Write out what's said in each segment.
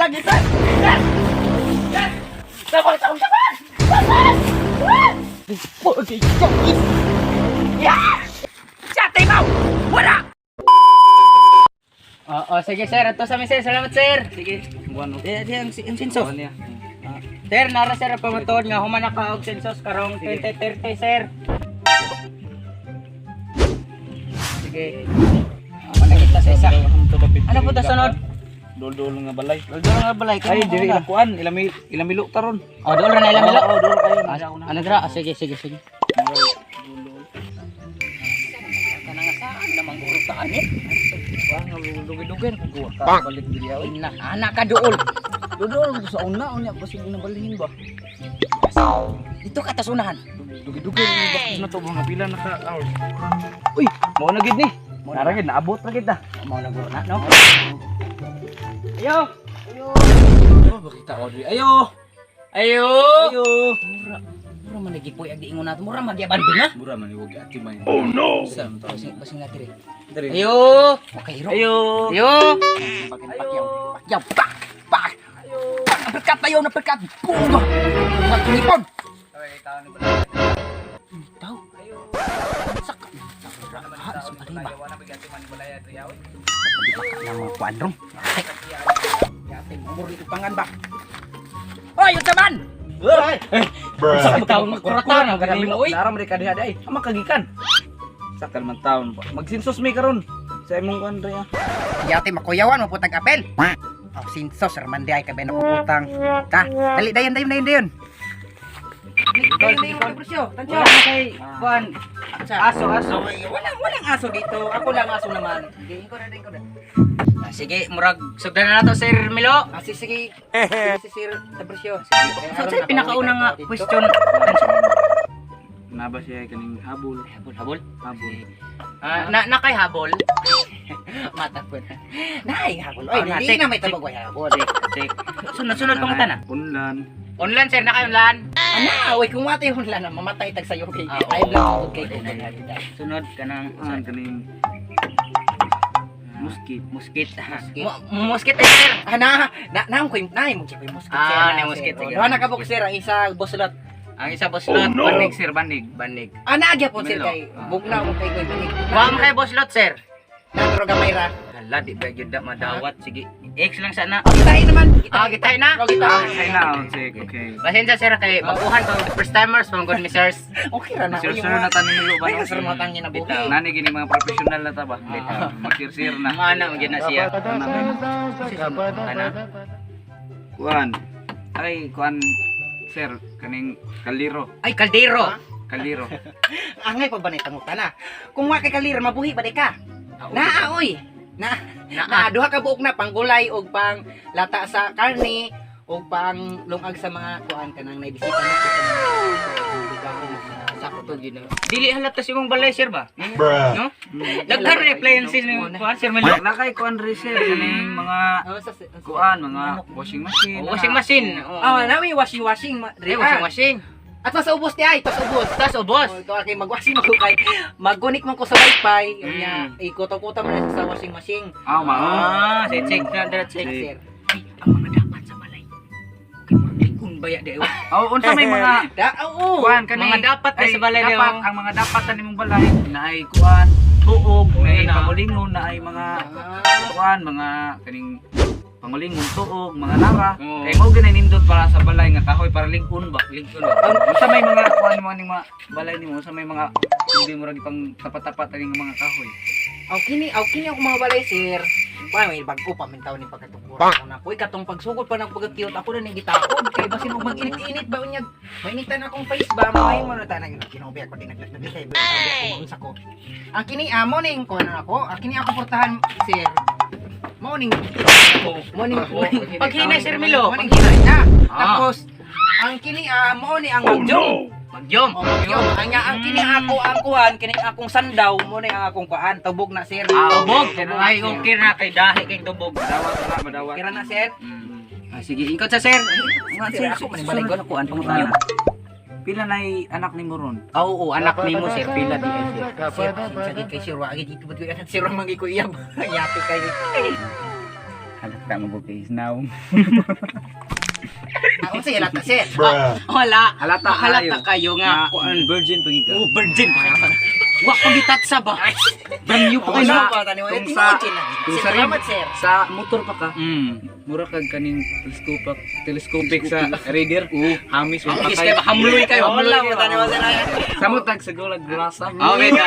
lagi, sir! Sir! Sir! Sabang taong taman! Sir! Pogi Jokis! Ya! Siya, timaw! Wala! Oo, sige sir. Ito sa amin sir. Salamat sir. Sige. Buwan mo. Ang sensos. Buwan niya. Sir, nara sir ang pamatuod nga humana ka og sensos karong 2030 sir. Sige. Manakita sa isa. Ano po ta sunod? Dol-dol nga balay. Dol nga balay. Ay, diri ilang kuan, ilang milo taron. Oh, dol ra na ilang milo. Oo, dol kayo. Ano dra? Sige. Kana nga saan namang urutaan eh? Wah, lugi-lugi ko kuha ka balik diri aw. Ina, anak ka dool. Dol sa una unya basig na balihin ba. Dito ka tas unahan. Dugi-dugi ni bakit na to mga pila na ka hours. Uy, mo na gid ni. Nara gid naabot ra gid na. Mao na bro na, no? Ayo. Oh, bakita ko diri. Ayo. Ayo. Ayo. Mura man nagipoy ag diingon nato. Mura magyabanding ha. Mura man iwag ati may. Oh no. Sam to. Basing na dire. Diri. Ayo. Okay, ro. Ayo. Ayo. Pakyaw. Pakyaw. Pak. Ayo. Naperkat tayo, naperkat. Puma. Magtulipon. Tahu. Ayo. Sak. Ha, sumpah nama kuadrong. Yating umur di upangan ba. Hoy, Utaman. Hoy. Sa taon makuratan ang gabi mo, oy. Nara mereka dihaday. Ama kagikan. Sakal man taon ba. Magsinsos mi karon. Sa imong kuan ya. Yati makuyawan mo putang apel. Oh, sinsos Armanday ka ben ako putang. Ta, dali dayon. Dayon. Wala na kay kuan. Aso. Walang aso dito. Ako lang aso naman. Diin ko na. Sige, murag sugdan na nato Sir Milo. Sige. Si Sir Tabrosyo. Sa pinakauna nga question. Naba siya kaning habol. Habol. Habol. Kay habol. Mata ko na. Nay habol. Oy, hindi na may tabag way habol. Check. Sunod pang tanan. Punlan. Online sir, na kayo online? Ana, oy kung matay online na mamatay tag sayo kay. Ay lang kay ko. Sunod kanang Kaning muskit. Muskit eh, sir. Ana, naam ko naay mo kay muskit sir. na muskit. Duha na kabuk sir ang isa boslot. Ang isa boslot, Banig sir, banig. Ana agya po sir kay bugna mo kay ko banig. Wa mo kay boslot sir. Natro gamay ra. Hala, di ba yun madawat? Sige, X lang sana. Gitahin naman. Gitay na? Gitay na. Sige. Pasensya sir kay baguhan to first timers mga good missers. Okay ra na. Sir na tanin nilo ba? Sir mo tang ginabuhi. Nani gini mga professional na ta ba? Magsir na. Mana mo gina siya. Ana. Kuan. Ay, kuan sir, kaning kaliro. Ay kaldero. Kaliro. Angay pa ba ni tangutan na? Kung wa kay kaliro mabuhi ba di ka? Naa oy. Na duha ka buok na panggulay og pang lata sa karne og pang lungag sa mga kuan kanang naibisita na sa mga sako to gina. Dili halata si mong balay sir ba? No? Daghan na appliances ni kuan sir Melo. Nakay kuan ri sir kaning mga kuan, mga washing machine. Washing machine. Nawi washing. Washing. At sa ubos ti ay, tas ubos. Ito kay magwashing mo kay magunik mo ko sa wifi, nya ikuto-kuto man sa washing machine. Check na dira check sir. Ay, ang mga dapat sa balay. Kay murag baya di. Unsa may mga kuan kaning mga dapat sa balay dapat ang mga dapat nimong balay na ay kuan, tuog, may pangulingon na ay mga kuan, mga kaning pangulingon tuog, mga lara. Kay mao ginay nindot para sa balay nga kahoy para lingkon ba? Unsa may mga kuan mo ning mga balay nimo, unsa may mga hindi mo ra gipang tapat-tapat ning mga kahoy. Aw kini ako mga balay sir. Ba may bago pa mintaw ni pagkatungkol ako na. Kuy katong pagsugod pa nang pagkakiyot ako na ning gitakod kay basin mo mag-init-init ba unyag. Mainitan akong face ba may mo na tanang ginobi ako din naglatag kay ako unsa ko. Ang kini amo ning kuan ako. Ang kini ako portahan sir. Morning. Pag hinay Sir Milo, morning hinay na. Tapos ang kini mo ni ang magjom. Magjom. Ang kini ako ang kuan, kini akong sandaw mo ni ang akong kuan, tubog na sir. Tubog. Ay okay na kay dahi kay tubog. Madawat. Kira na sir. Sige, ingkot sa sir. Sir, ako man balik ko na kuan pangutan. Pila nay anak nimo ron? Oo, anak nimo sir, pila di sir. Sir, sige kay sir, wa gid ito ba sir mangi ko iyab. Yapi kay. Halata mo bukis now. Ako sa halata sir. Wala. Halata Kayo nga. Virgin pagika. Oh, virgin pa kayo. Wa ko gitatsa ba? Banyo pa kayo. Ano pa tani mo? Salamat sir. Sa motor pa ka. Mura kag kaning telescopic sa radar. Hamis wa pa Is kayo. kayo hamloy kayo. Wala mo tani mo sir. Samot tag segulag grasa. Okay na.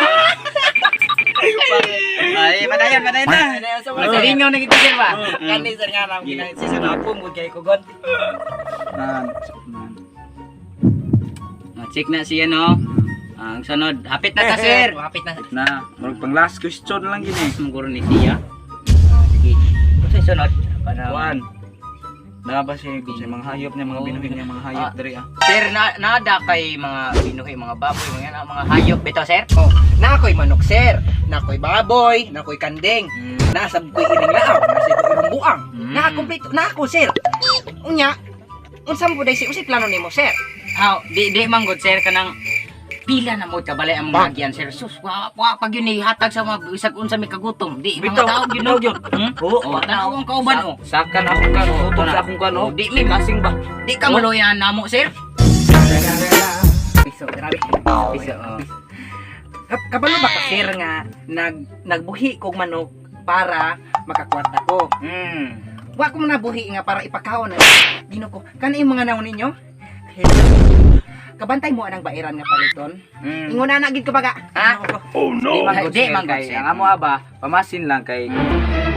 Ay, padayon na. Sa inyo na kita sir ba? Kani sir nga nang ginang sir na po mo kay kugon. Nan. Check na siya no. Ang sunod, hapit na ta sir. Hapit na. Na, murag pang last question lang gini. Siguro ni siya. Sige. Sa sunod, para Kuan. Naba siya kung sa mga hayop niya, mga binuhin niya, mga hayop diri ah. Sir, nada kay mga binuhi, mga baboy, mga hayop bitaw sir. Oh, na ako'y manok sir, na ako'y baboy, na ako'y kandeng, nasa ko'y iring laaw, nasa ko'y irong buang. Na kompleto na ako sir. Unya, unsa mo day si usay plano nimo sir? Aw, di manggod sir kanang pila na mo kabalay ang mga agyan sir. Sus, wa pag yun ihatag sa mga bisag unsa may kagutom. Di mga Bitaw, tao yun. Oo, Tanaw ang kauban o. sakan akong kan, utol sa akong kan, oh. Di mi kasing ba? Di ka maloyan namo sir. Piso, grabe. Piso. Kabalo ba ka sir nga nagbuhi kog manok para makakwarta ko? Wa ko nabuhi nga para ipakaon na Gino ko. Kanay mga naon ninyo? Kabantay mo anang bairan nga paliton. Ingon na gid ko baga. Ha? Di manggod Di sir, manggod kay sir. ang amo aba, pamasin lang kay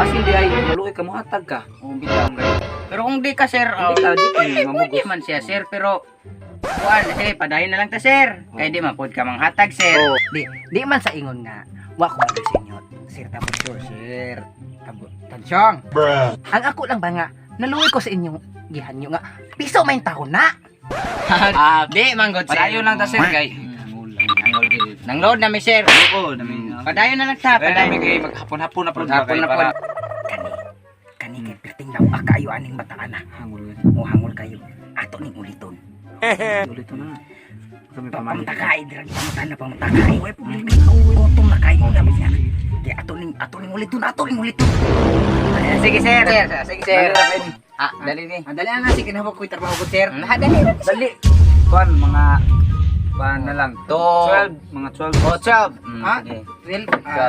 asin di ay maluoy ka mo hatag ka. O bitaw kay. Pero kung di ka sir, Hindi ka di ka pwede mamugos. man siya sir pero kuan sige padayon na lang ta sir. Kay di man pod ka manghatag sir. Oh. Di man sa ingon nga. Wa ko man sa inyo. Sir tapos sir. Tansyong. Ang ako lang ba nga naluoy ko sa inyo gihanyo nga piso may taon na. Di manggod sir. Padayon lang ta sir kay. Nang load na mi sir. Oo, nami. Padayon na lang ta. Padayon Padayon. kay maghapon-hapon na pod Maghapon na pod. Kani kay perting daw akayo aning bataan na. Hangul. Mo hangol kayo. Ato ning uliton. Ulit na. Kami pamali. Pamantakay dira kita na pamantakay. Way problema. Gutom na kayo dami niya. Kaya ato ning uliton. Sige sir. Sige sir. Dali ni. Dali na si kinahawak ko trabaho ko sir. Dali. Dali. Kuan mga kuan na lang. To 12, mga 12. Oh, chab. Ha? Sige. Well,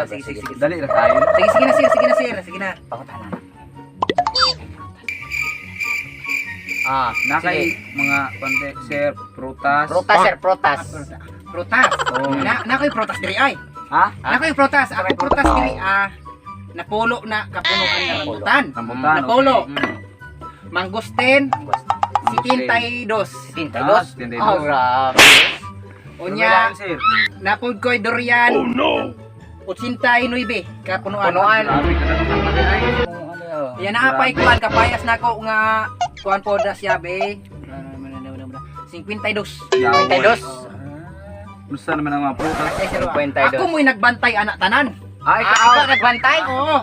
sige. Dali ra tayo. Sige na sir. Sige na. Pakutanan. Na Sige. kay mga pande sir, prutas. Prutas sir, prutas. Prutas. Oh. Na ko'y prutas diri ay. Ha? Na ko'y prutas. Ako prutas diri napulo na kapunuan nga rambutan. Rambutan. Napulo. okay. Mangustin. 72. Tintalos. Tintalos. Oh, grabe. Unya, sir. napod ko'y durian. Oh no. 89 kapunuan. Punuan. Grabe ka na naman ay. Yan na apay kuan kapayas nako nga kuan podas yabe. 52. Tintalos. Musta naman ang mga prutas? Ako mo'y nagbantay anak tanan. Ay, Ikaw nagbantay? Oo.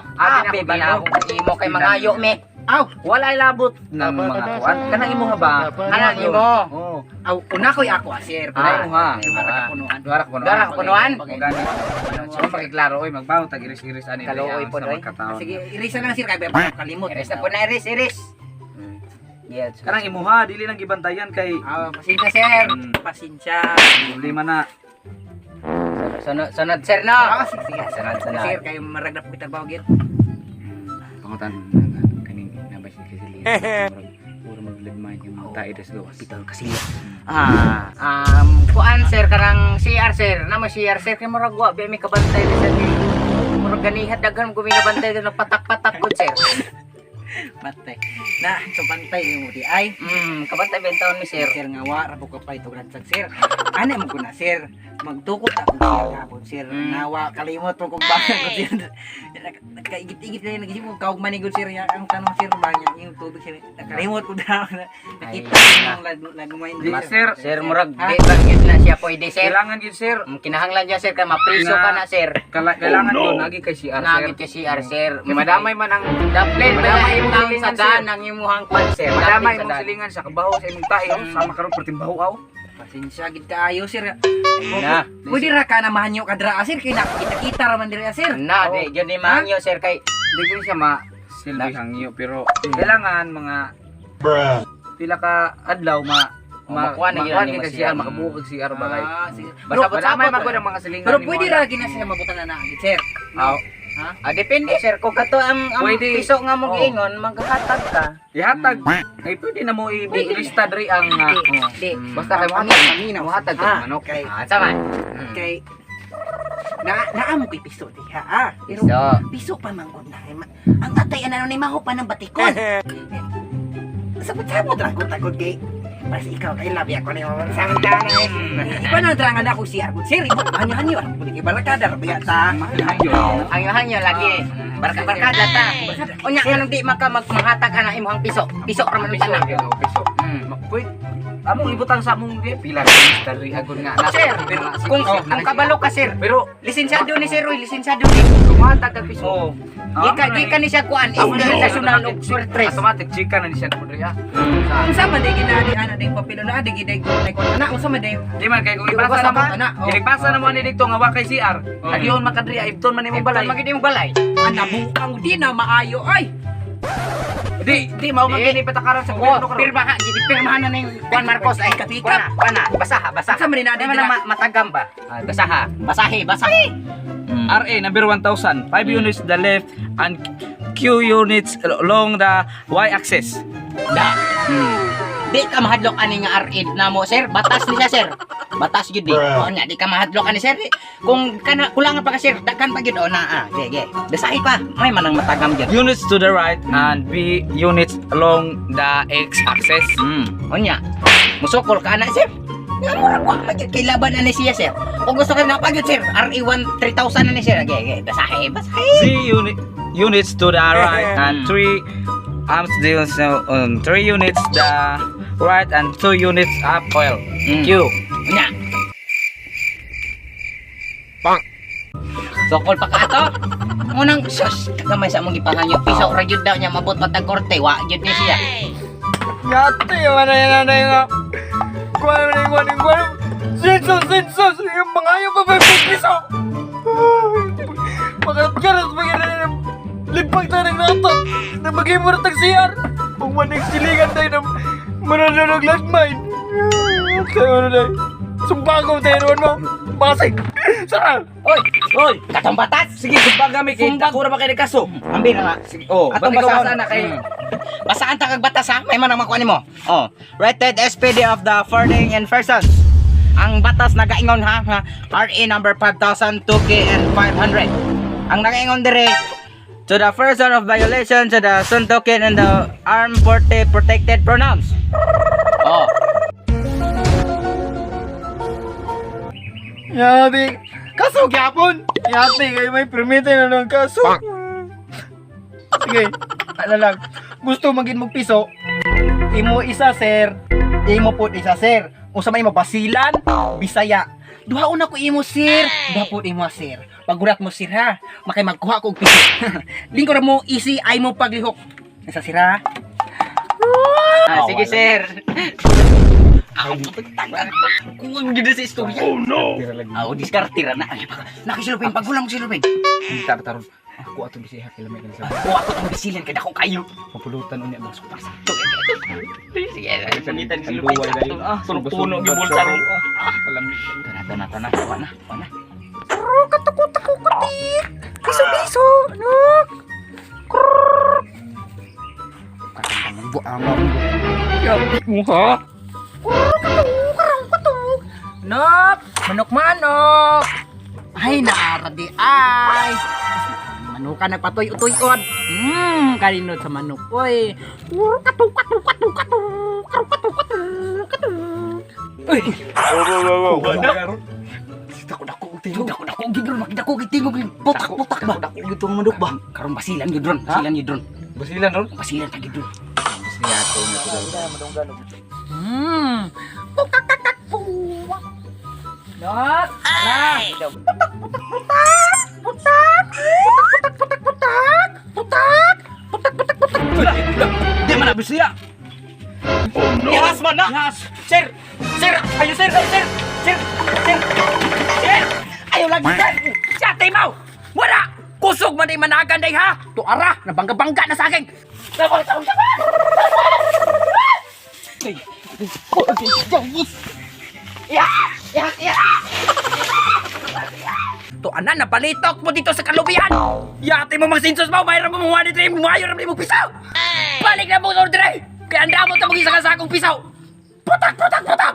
Baby na imo kay mangayo me. Aw, wala labot ng mga kuan. Kanang imo ha ba? Anang imo? Oo. aw una ko'y ako sir. Kanang imo ha. Punuan. Duara ko Duara ka punuan? So pakiklaro oy magbaw tag iris-iris ani. Kaluoy po, doy. Sige, irisa na sir kay kalimot. Iris na po na iris. Yes. Kanang imo ha, dili nang gibantayan kay Pasensya sir. Pasensya. lima na. Sunod sir no. Sige. Sunod. Sir kayo maragdap ko trabaho gid. Pangutan kaning nabay si Kesili. Puro magligmay yung mga tae des gawas. Hospital kasi. Kuan sir karang CR sir. Namo CR sir kay murag wa bi mi kabantay sa ni. Murag ganihat daghan ko binabantay do patak-patak gud sir. Patay. Na, pantay mo di ay. Kabantay bentaon mi sir. Sir nga wa ra ko pa ito ransag sir. Ana mo ko na sir. Magtukot ako sir kapon sir. Nawa kalimot mo kung bakit ko sir. Nakaigit-igit na nagisip mo kaog manigod sir ya ang tanong sir ba yung tubig sir. Nakalimot ko daw. Nakita ko ng lagumay Di sir, Sir murag di lang gid na siya pwede sir. kailangan yun sir. Kinahanglan niya sir kay mapriso ka na sir. Kailangan yun lagi kay CR sir. Nagit kay CR sir. Kay madamay man ang Daplin Madamay madamay imong imong silingan, sa sir. ganang imuhang pan sir. madamay Daplin imong sa silingan sa kabaho sa imong tayo sama karon perting bahuaw. Pasensya gid kaayo sir. Na. Pwede ra ka na mahanyo ka dra sir kay nakita-kita ra man diri sir. Na di gyud ni maanyo sir kay Dili siya silbi hangyo pero kailangan mga pila ka adlaw makuha na yun, makuha kasi makabuo kasi CR balay. Sige. Basta Pero, may magkuha ng mga silingan. pero ni pwede mo, ra gina sila mabutan na naagit, sir. Ah, Depende sir, kung kato ang Pwede. piso nga mo giingon, maghatag ka. ihatag. Ay pwede na mo i-lista diri ang Di. basta kay mo Paminaw. mo hatag Ah, manok. okay. Sama. Kay naamo kay piso diha ah. Pero Piso. piso pa manggod na. Ang atay ano ni maho pa ng batikon. Sabot-sabot ra ko tagod kay Mas ikaw kay labi ako ni mo sa na Ikaw na terangan ako si Argo. Sir, ibo hanyo-hanyo. Puli balakada ra ta. Hangyo lagi. Barka-barkada ta. Unya anong di maka maghatag ana imong piso. Piso ra man Piso, ana. piso. Pwede among ibutang sa among di pila ka lista diri agud nga na. Sir, kung kabalo ka sir, Pero lisensyado ni sir, lisensyado ni. kumatag ka piso. Di ka ni siya kuan, national og surtres. Automatic chika na ni siya mo diri ah. Unsa man day ginani ana ding papilo na di giday ko na unsa man day Di man kay kung Di ibasa ba na mo, ana, oh. ibasa na mo ni dito nga wa kay CR. Agiyon makadri ibton man nimo balay. Magidi mo balay. ana bukang di na maayo ay. Di mao man kini patakaran sa Oh, gobyerno karon. pirma ka, gidi pirmahan na ning Juan Marcos ay Katikap. Pana, basaha. Unsa man dinadi Di man matagam ba? Basaha. Basahi. RA number 1000, 5 units the left and Q units along the Y axis. Da. Di ka mahadlok ani nga RN na mo sir, batas ni siya sir. Batas gyud di. O nya di ka mahadlok ani sir. Kung kana kulangan pa ka sir, daghan pa gyud o na Ge. Basahi pa. May manang matagam gyud. Units to the right and B units along the X axis. O nya. Musukol ka na sir. Nga mo ra ko magyud kay laban ani siya sir. Kung gusto ka na pagyud sir, RE1 3000 ani sir. Ge. Basahi. Z units to the right and 3 arms deals 3 units the right and 2 units up oil. Q. Nya. Pang. Sokol pa ka ato. Munang sus, kamay sa mong gipanganyo. Piso ra gyud daw nya mabot patag korte, wa gyud ni siya. Yate mana yan na nga. Kuan. Sensos. Yung mga ayaw pa ba piso. Pagkaras bagay limpag tayo ng natot na maging muratag CR. Kung manig silingan tayo ng manananog landmine. Tayo na tayo. Sumbagaw tayo naman mo. Basig. Saan? Oy, katong batas. Sige, sumbag kami. Sumbag. Kura ba kayo ng kaso? Ambi na nga. Sige, oh. Atong Ba't ikaw basahon. basaan na kay... Basaan ta kag batas ha. May manang makuha nimo. Oh, rated SPD of the foreign in persons. Ang batas nagaingon ha, RA number 5000, 2K and 500. Ang nagaingon dire to the person of violation to the son token and the armed forte protected pronouns. Oh, Yate, kaso gyapon. Yate, kayo may permite na ng kaso. Sige, ano lang. Gusto maging magpiso, imo isa sir, imo po isa sir. Unsa may mabasilan, Bisaya. Duhaon ako imo sir. Dapod imo sir. Pagurat mo sir ha. Makay magkuha ko og piso. Lingko ra mo easy ay mo paglihok. Nasa sir ha. sige sir. Kuwang gid sa istorya. Oh no. Diskartira na. Nakisilupin pagulang mo silupin. Taron. Ako atong bisiha kilometer sa Ako tong bisilan kay dako kayo. papulutan unya mas kupas. Sige, sanitan Buway dayo. puno gi bulsa ro. Kalamit. Tanah. Wana. Piso. Anak. Bu amam. Ya muha. Nok, manok. Ay naara di ay. Manok ka nagpatoy-utoy-od. Kalinod sa manok. Oy. Katuk. Uy. Dako gidron, dako gitingog putak ba. Dako gitong manok ba. Karong basilan gidron, Basilan ron. Basilan ta gidron. Siya to na to. Nok. Ay. Di man bisiya. Yas man na. Sir. Ayo sir. Ayo lagi sir. Sa timaw. Wala. Kusog man ay managan day ha. Tuara, nabangga-bangga na sa akin. To ana nabalitok mo dito sa kalubian. Yate mo mga sinsos mo, mayroon mo mga dito, mayor mo pisaw. Balik na mo sa ordre. Kaya anda mo ta mag-isa ka sa akong pisaw. Putak, putak, putak.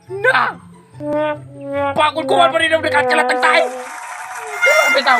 Na. Pagod kuwan pa rin ang nakakalatang tayo. Bitaw.